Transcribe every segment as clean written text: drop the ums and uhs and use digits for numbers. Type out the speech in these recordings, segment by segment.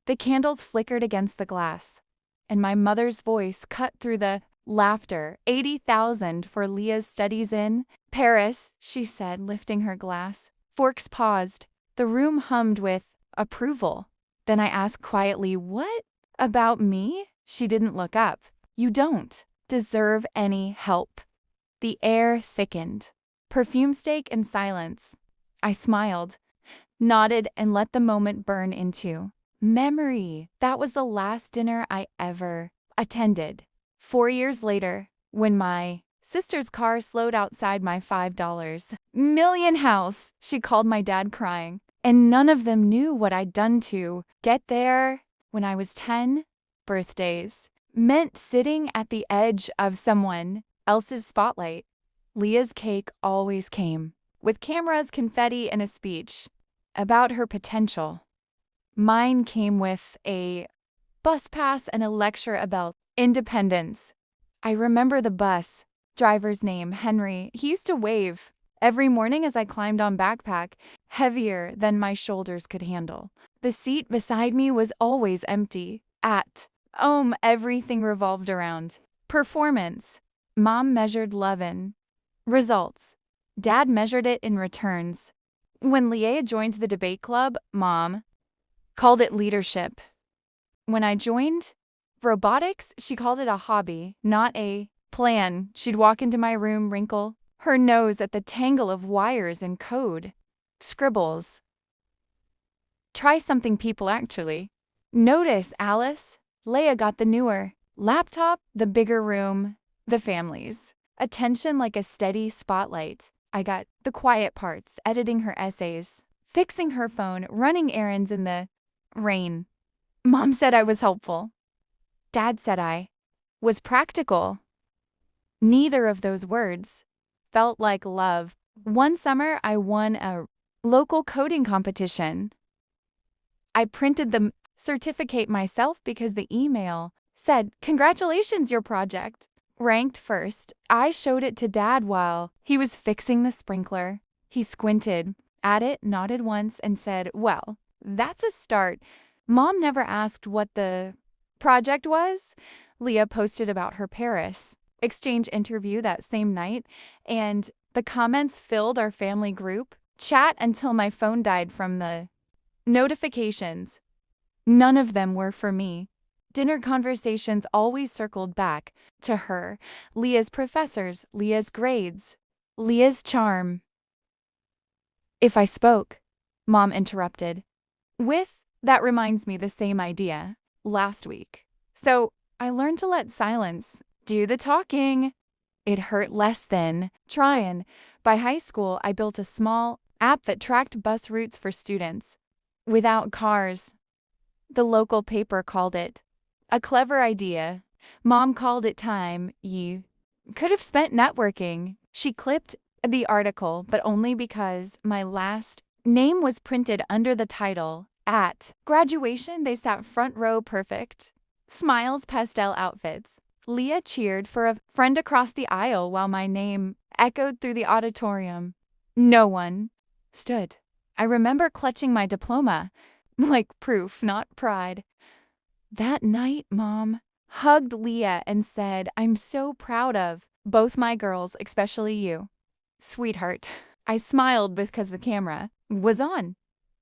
The candles flickered against the glass, and my mother's voice cut through the laughter. 80,000 for Leah's studies in Paris, she said, lifting her glass. Forks paused. The room hummed with approval. Then I asked quietly, "What about me?" She didn't look up. "You don't deserve any help." The air thickened. Perfume steak and silence. I smiled, nodded, and let the moment burn into memory. That was the last dinner I ever attended. 4 years later, when my sister's car slowed outside my $5 million house, she called my dad crying, and none of them knew what I'd done to get there. When I was 10, birthdays meant sitting at the edge of someone else's spotlight. Leah's cake always came with cameras, confetti, and a speech about her potential. Mine came with a bus pass and a lecture about independence. I remember the bus driver's name, Henry. He used to wave every morning as I climbed on backpack, heavier than my shoulders could handle. The seat beside me was always empty. At home, everything revolved around performance. Mom measured love in results. Dad measured it in returns. When Leah joined the debate club, Mom called it leadership. When I joined robotics, she called it a hobby, not a plan. She'd walk into my room, wrinkle her nose at the tangle of wires and code. Scribbles. Try something people actually notice, Alice. Leah got the newer laptop, the bigger room, the families. Attention like a steady spotlight. I got the quiet parts, editing her essays, fixing her phone, running errands in the rain. Mom said I was helpful. Dad said I was practical. Neither of those words felt like love. One summer, I won a local coding competition. I printed the certificate myself because the email said, "Congratulations, your project ranked first." I showed it to Dad while he was fixing the sprinkler. He squinted at it, nodded once, and said, "Well, that's a start." Mom never asked what the project was. Leah posted about her Paris exchange interview that same night, and the comments filled our family group chat until my phone died from the notifications. None of them were for me. Dinner conversations always circled back to her, Leah's professors, Leah's grades, Leah's charm. If I spoke, Mom interrupted. That reminds me the same idea last week. So I learned to let silence do the talking. It hurt less than trying. By high school, I built a small app that tracked bus routes for students without cars. The local paper called it a clever idea. Mom called it time you could have spent networking. She clipped the article, but only because my last name was printed under the title. At graduation, they sat front row, perfect smiles, pastel outfits. Leah cheered for a friend across the aisle while my name echoed through the auditorium. No one stood. I remember clutching my diploma, like proof, not pride. That night, Mom hugged Leah and said, "I'm so proud of both my girls, especially you, sweetheart." I smiled because the camera was on.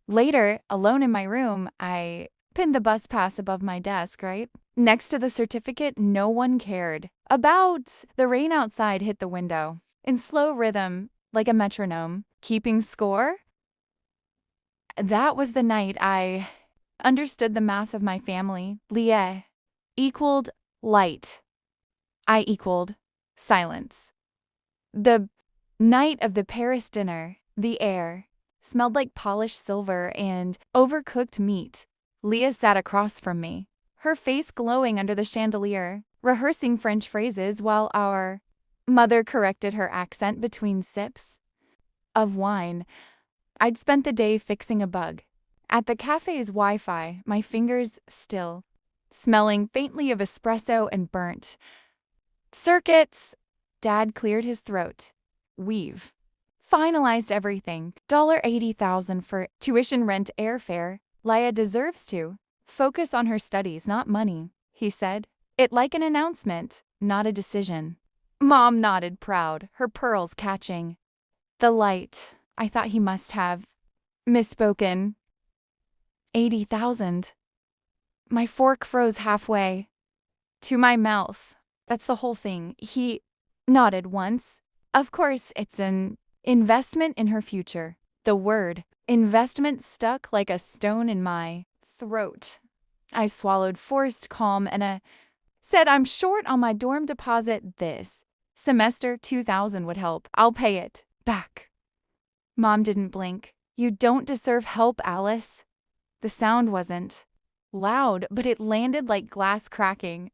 Later, alone in my room, I pinned the bus pass above my desk, right next to the certificate. No one cared about the rain outside hit the window in slow rhythm, like a metronome, keeping score. That was the night I understood the math of my family. Leah equaled light. I equaled silence. The night of the Paris dinner, the air smelled like polished silver and overcooked meat. Leah sat across from me, her face glowing under the chandelier, rehearsing French phrases while our mother corrected her accent between sips of wine. I'd spent the day fixing a bug at the cafe's Wi-Fi, my fingers still smelling faintly of espresso and burnt circuits. Dad cleared his throat. We've finalized everything. $80,000 for tuition, rent, airfare. Leah deserves to Focus on her studies, not money, he said. It like an announcement, not a decision. Mom nodded proud, her pearls catching the light. I thought he must have misspoken. 80,000. My fork froze halfway to my mouth. That's the whole thing. He nodded once. Of course, it's an investment in her future. The word investment stuck like a stone in my throat. I swallowed, forced calm, and said I'm short on my dorm deposit this semester. 2,000 would help. I'll pay it back. Mom didn't blink. You don't deserve help, Alice. The sound wasn't loud, but it landed like glass cracking.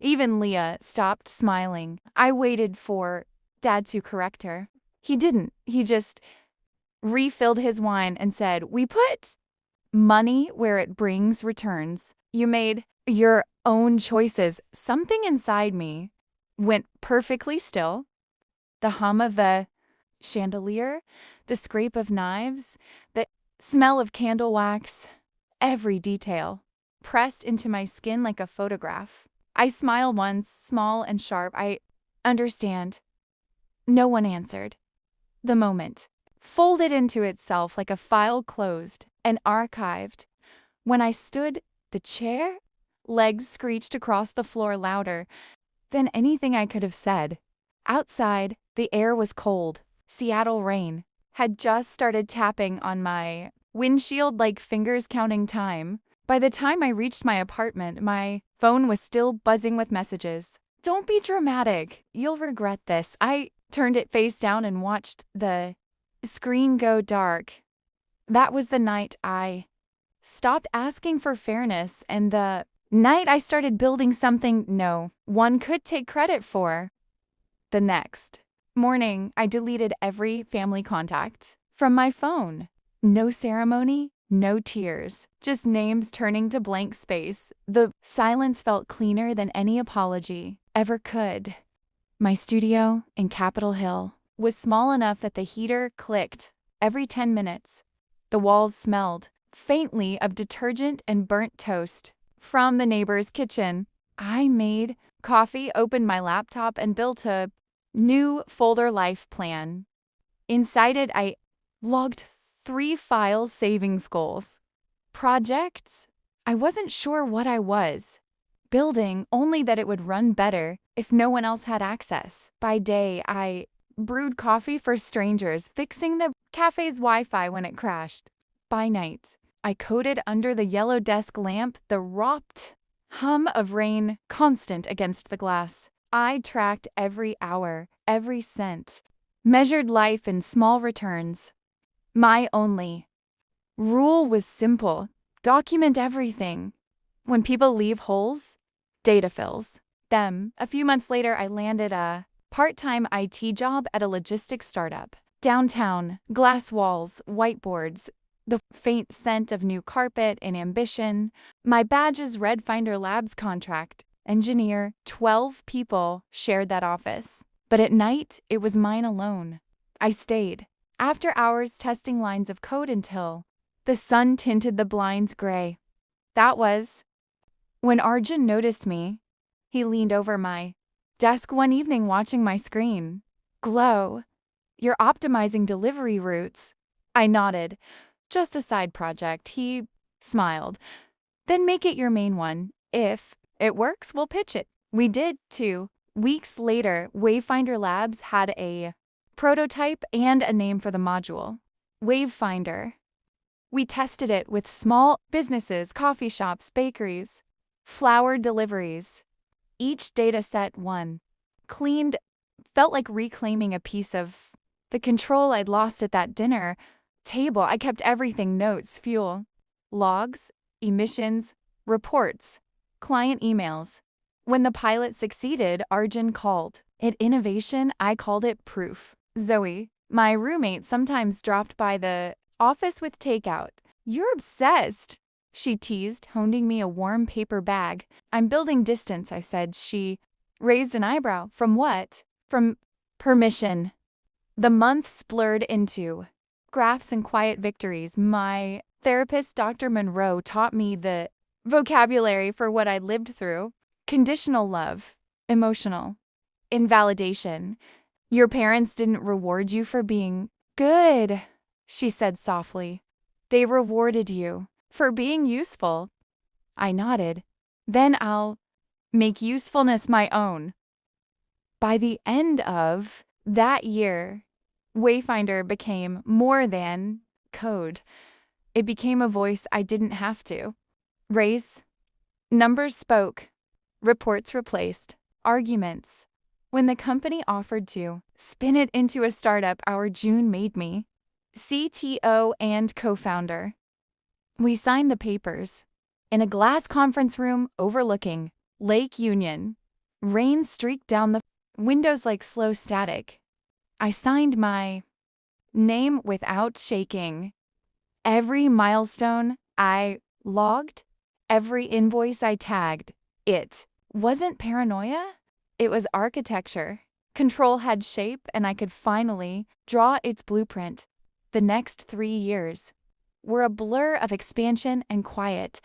Even Leah stopped smiling. I waited for Dad to correct her. He didn't. He just refilled his wine and said, we put money where it brings returns. You made your own choices. Something inside me went perfectly still. The hum of the chandelier, the scrape of knives, the smell of candle wax, every detail pressed into my skin like a photograph. I smiled once, small and sharp. I understand. No one answered. The moment folded into itself like a file closed and archived. When I stood, the chair, legs screeched across the floor louder than anything I could have said. Outside, the air was cold. Seattle rain had just started tapping on my windshield like fingers counting time. By the time I reached my apartment, my phone was still buzzing with messages. Don't be dramatic. You'll regret this. I turned it face down and watched the screen go dark. That was the night I stopped asking for fairness and the night I started building something no one could take credit for. The next morning, I deleted every family contact from my phone. No ceremony, no tears, just names turning to blank space. The silence felt cleaner than any apology ever could. My studio in Capitol Hill was small enough that the heater clicked every 10 minutes. The walls smelled faintly of detergent and burnt toast from the neighbor's kitchen. I made coffee, opened my laptop, and built a new folder life plan. Inside it, I logged 3 files, savings goals, projects. I wasn't sure what I was building, only that it would run better if no one else had access. By day, I brewed coffee for strangers, fixing the cafe's Wi-Fi when it crashed. By night, I coded under the yellow desk lamp, the ropped hum of rain constant against the glass. I tracked every hour, every cent, measured life in small returns. My only rule was simple: document everything. When people leave holes, data fills them. A few months later, I landed a part-time IT job at a logistics startup. Downtown, glass walls, whiteboards, the faint scent of new carpet and ambition. My badge's Red Finder Labs contract. Engineer, 12 people shared that office. But at night, it was mine alone. I stayed, after hours testing lines of code until the sun tinted the blinds gray. That was when Arjun noticed me. He leaned over my desk one evening watching my screen glow. You're optimizing delivery routes. I nodded. Just a side project. He smiled. Then make it your main one. If it works, we'll pitch it. We did, too. Weeks later, Wavefinder Labs had a prototype and a name for the module. Wavefinder. We tested it with small businesses, coffee shops, bakeries, flower deliveries. Each data set one cleaned felt like reclaiming a piece of the control I'd lost at that dinner table. I kept everything: notes, fuel, logs, emissions, reports, client emails. When the pilot succeeded, Arjun called it innovation. I called it proof. Zoe, my roommate, sometimes dropped by the office with takeout. You're obsessed, she teased, handing me a warm paper bag. I'm building distance, I said. She raised an eyebrow. From what? From permission. The months blurred into graphs and quiet victories. My therapist, Dr. Monroe, taught me the vocabulary for what I lived through. Conditional love, emotional, invalidation. Your parents didn't reward you for being good, she said softly. They rewarded you for being useful. I nodded. Then I'll make usefulness my own. By the end of that year, Wayfinder became more than code. It became a voice I didn't have to raise. Numbers spoke, reports replaced, arguments. When the company offered to spin it into a startup, our June made me CTO and co-founder. We signed the papers in a glass conference room overlooking Lake Union. Rain streaked down the windows like slow static. I signed my name without shaking. Every milestone I logged, every invoice I tagged, it wasn't paranoia. It was architecture. Control had shape, and I could finally draw its blueprint. The next 3 years were a blur of expansion and quiet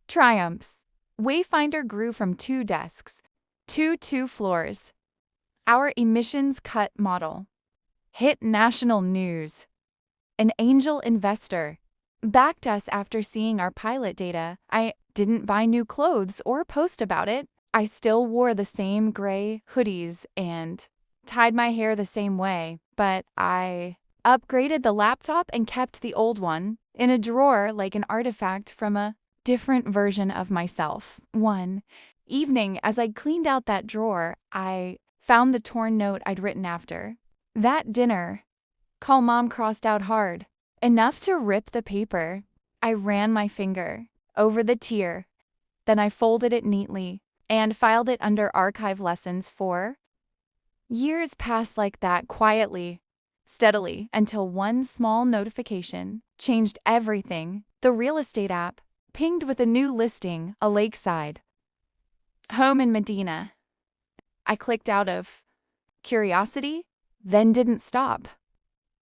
triumphs. Wayfinder grew from 2 desks to 2 floors. Our emissions cut model hit national news. An angel investor backed us after seeing our pilot data. I didn't buy new clothes or post about it. I still wore the same gray hoodies and tied my hair the same way, but I upgraded the laptop and kept the old one in a drawer like an artifact from a different version of myself. One evening, as I cleaned out that drawer, I found the torn note I'd written after that dinner. Call Mom crossed out hard, enough to rip the paper. I ran my finger over the tear. Then I folded it neatly and filed it under archive lessons for years passed like that, quietly, steadily, until one small notification changed everything. The real estate app pinged with a new listing, a lakeside home in Medina. I clicked out of curiosity, then didn't stop.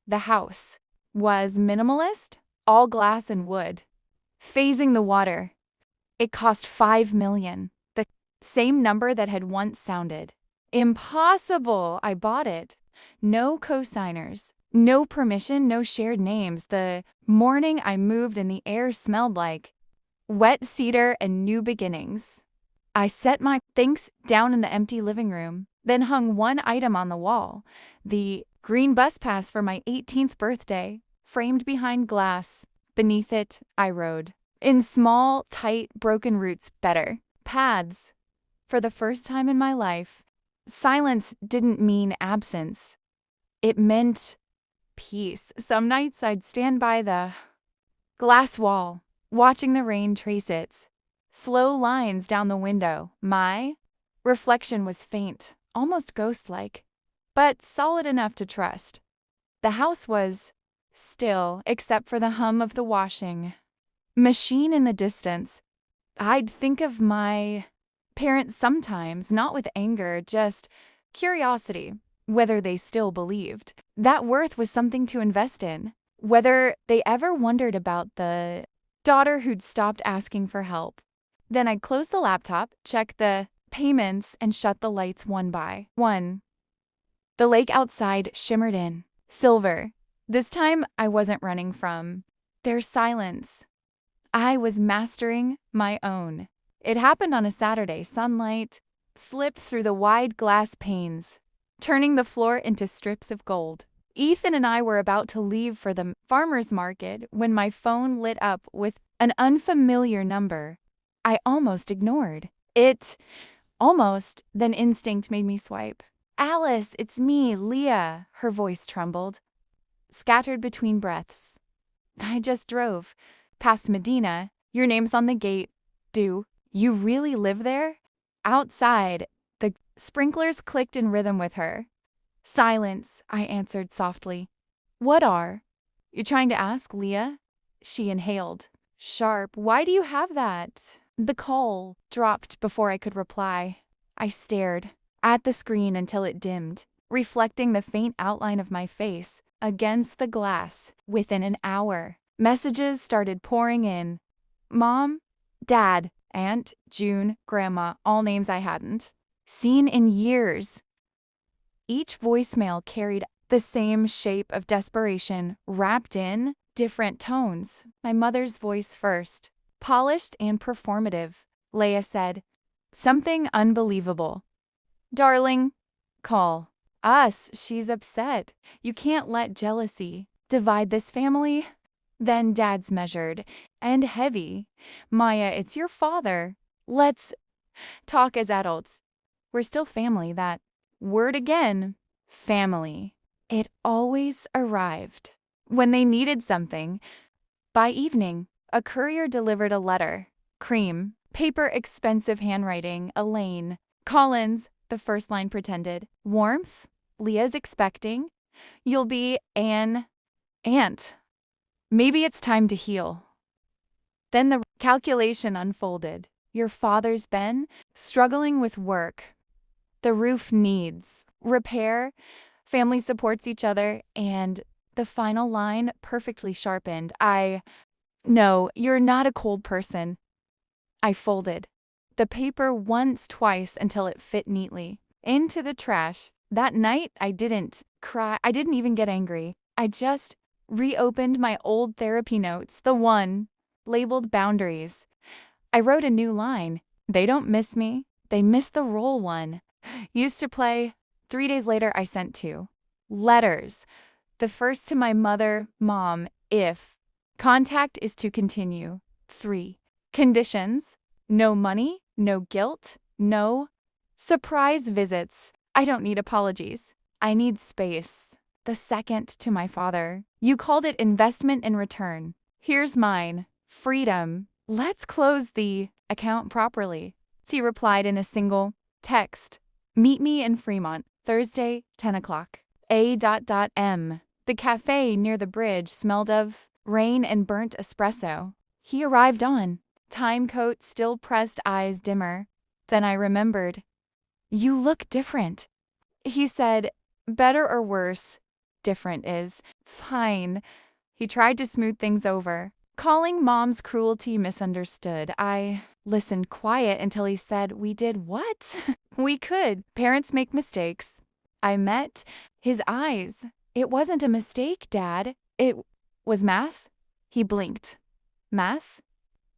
The house was minimalist, all glass and wood. Phasing the water. It cost $5 million, the same number that had once sounded impossible. I bought it. No co-signers, no permission, no shared names. The morning I moved and the air smelled like wet cedar and new beginnings. I set my things down in the empty living room, then hung one item on the wall, the green bus pass for my 18th birthday, framed behind glass. Beneath it, I rode. In small, tight, broken roots, better paths. For the first time in my life, silence didn't mean absence. It meant peace. Some nights I'd stand by the glass wall, watching the rain trace its slow lines down the window. My reflection was faint, almost ghost-like, but solid enough to trust. The house was still, except for the hum of the washing machine in the distance. I'd think of my parents sometimes, not with anger, just curiosity, whether they still believed that worth was something to invest in, whether they ever wondered about the daughter who'd stopped asking for help. Then I'd close the laptop, check the payments, and shut the lights one by one. The lake outside shimmered in silver. This time I wasn't running from their silence. I was mastering my own. It happened on a Saturday. Sunlight slipped through the wide glass panes, turning the floor into strips of gold. Ethan and I were about to leave for the farmer's market when my phone lit up with an unfamiliar number I almost ignored. Then instinct made me swipe. "Alice, it's me, Leah," her voice trembled, scattered between breaths. "I just drove past Medina. Your name's on the gate. Do you really live there?" Outside, the sprinklers clicked in rhythm with her. "Silence," I answered softly. "What are you trying to ask, Leah?" She inhaled. Sharp. "Why do you have that?" The call dropped before I could reply. I stared at the screen until it dimmed, reflecting the faint outline of my face against the glass. Within an hour, messages started pouring in. "Mom, Dad, Aunt, June, Grandma, all names I hadn't seen in years. Each voicemail carried the same shape of desperation, wrapped in different tones. My mother's voice first, polished and performative. Leia said, "Something unbelievable. Darling, call us. She's upset. You can't let jealousy divide this family." Then Dad's measured and heavy. "Maya, it's your father. Let's talk as adults. We're still family." That word again, family. It always arrived when they needed something. By evening, a courier delivered a letter. Cream, paper, expensive handwriting, Elaine. Collins, the first line pretended. Warmth, Leah's expecting. You'll be an aunt. Maybe it's time to heal. Then the calculation unfolded. Your father's been struggling with work. The roof needs repair. Family supports each other. And the final line perfectly sharpened. No, you're not a cold person. I folded the paper once, twice until it fit neatly into the trash. That night, I didn't cry. I didn't even get angry. I just reopened my old therapy notes, the one labeled boundaries. I wrote a new line. They don't miss me. They miss the role one. Used to play. 3 days later, I sent 2 letters. The first to my mother, Mom, if contact is to continue. 3 conditions. No money, no guilt, no surprise visits. I don't need apologies. I need space. The second to my father. You called it investment in return. Here's mine. Freedom. Let's close the account properly. She replied in a single text. Meet me in Fremont, Thursday, 10 o'clock. A.M. The cafe near the bridge smelled of rain and burnt espresso. He arrived on time coat, still pressed, eyes dimmer. Then I remembered. You look different. He said, better or worse? Different is fine. He tried to smooth things over, calling Mom's cruelty misunderstood. I listened quiet until he said, we did what? We could. Parents make mistakes. I met his eyes. It wasn't a mistake, Dad. It was math. He blinked. Math?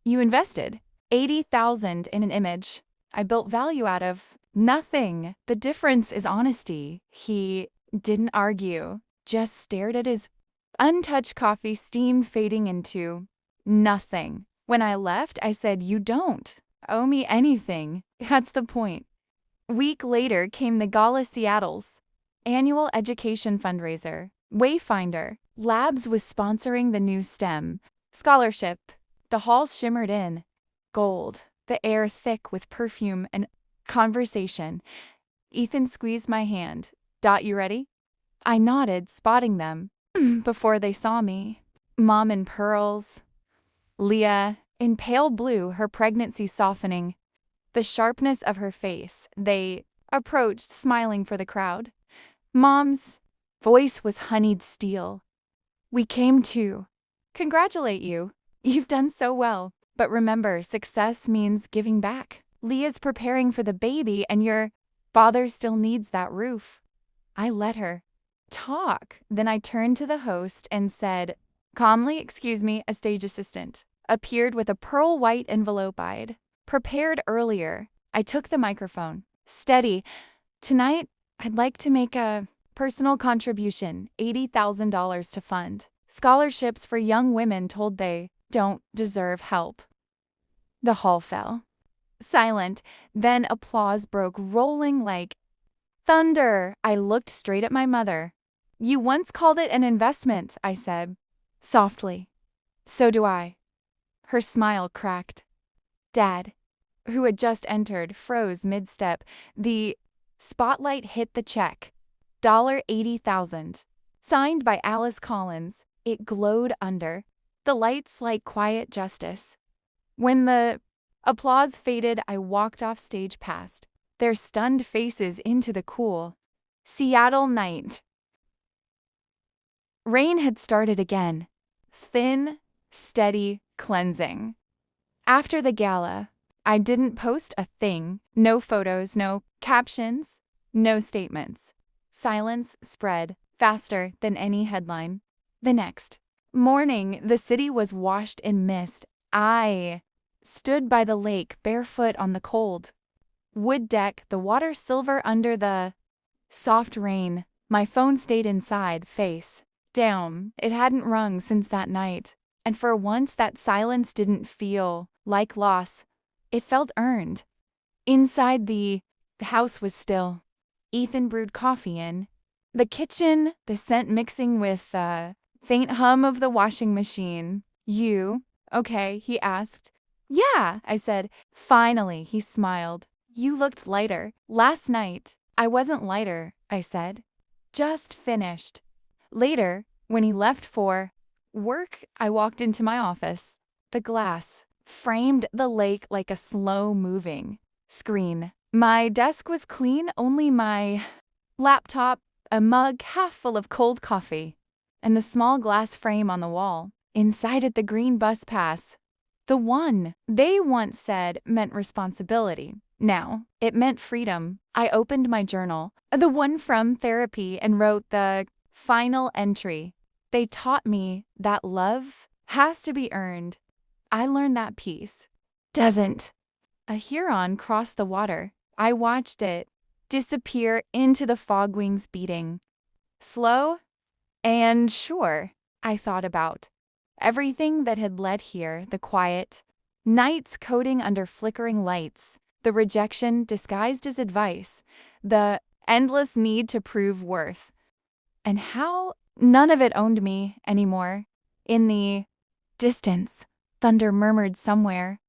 You invested $80,000 in an image. I built value out of nothing. The difference is honesty. He didn't argue, just stared at his untouched coffee, steam fading into nothing. When I left, I said, you don't owe me anything. That's the point. Week later came the Gala Seattle's annual education fundraiser. Wayfinder Labs was sponsoring the new STEM scholarship. The halls shimmered in gold, the air thick with perfume and conversation. Ethan squeezed my hand. You ready? I nodded, spotting them before they saw me. Mom in pearls, Leah in pale blue, her pregnancy softening the sharpness of her face. They approached, smiling for the crowd. Mom's voice was honeyed steel. We came to congratulate you. You've done so well. But remember, success means giving back. Leah's preparing for the baby, and your father still needs that roof. I let her talk. Then I turned to the host and said, calmly, excuse me, a stage assistant appeared with a pearl white envelope I'd prepared earlier. I took the microphone. Steady. Tonight, I'd like to make a personal contribution, $80,000 to fund scholarships for young women told they don't deserve help. The hall fell. Silent, then applause broke, rolling like thunder. I looked straight at my mother. You once called it an investment, I said, softly. So do I. Her smile cracked. Dad, who had just entered, froze mid-step. The spotlight hit the check. $80,000. Signed by Alice Collins. It glowed under the lights like quiet justice. When the applause faded, I walked off stage past their stunned faces into the cool Seattle night. Rain had started again. Thin, steady, cleansing. After the gala, I didn't post a thing. No photos, no captions, no statements. Silence spread faster than any headline. The next morning, the city was washed in mist. I stood by the lake, barefoot on the cold wood deck, the water silver under the soft rain. My phone stayed inside, face down. It hadn't rung since that night. And for once, that silence didn't feel like loss. It felt earned. Inside, the house was still. Ethan brewed coffee in the kitchen, the scent mixing with the faint hum of the washing machine. You, okay, he asked. Yeah, I said. Finally, he smiled. You looked lighter. Last night, I wasn't lighter, I said. Just finished. Later, when he left for work, I walked into my office. The glass framed the lake like a slow-moving screen. My desk was clean, only my laptop, a mug half full of cold coffee, and the small glass frame on the wall. Inside it, the green bus pass. The one they once said meant responsibility. Now, it meant freedom. I opened my journal, the one from therapy, and wrote the final entry. They taught me that love has to be earned. I learned that peace doesn't. A Huron crossed the water. I watched it disappear into the fog wings beating. Slow and sure, I thought about everything that had led here, the quiet nights coding under flickering lights, the rejection disguised as advice, the endless need to prove worth, and how none of it owned me anymore. In the distance, thunder murmured somewhere,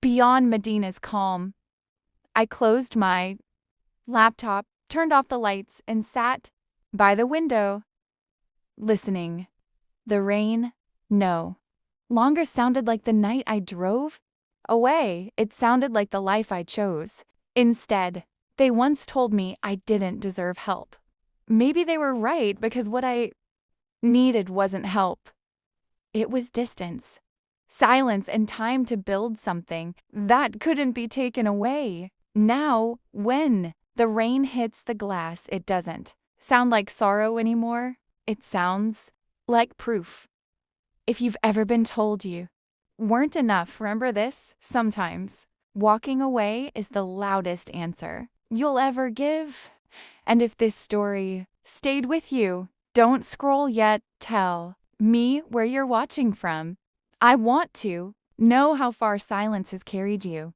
beyond Medina's calm. I closed my laptop, turned off the lights, and sat by the window, listening. The rain, no longer sounded like the night I drove away. It sounded like the life I chose. Instead, they once told me I didn't deserve help. Maybe they were right, because what I needed wasn't help. It was distance, silence, and time to build something that couldn't be taken away. Now, when the rain hits the glass, it doesn't sound like sorrow anymore. It sounds like proof. If you've ever been told you weren't enough, remember this? Sometimes walking away is the loudest answer you'll ever give. And if this story stayed with you, don't scroll yet. Tell me where you're watching from. I want to know how far silence has carried you.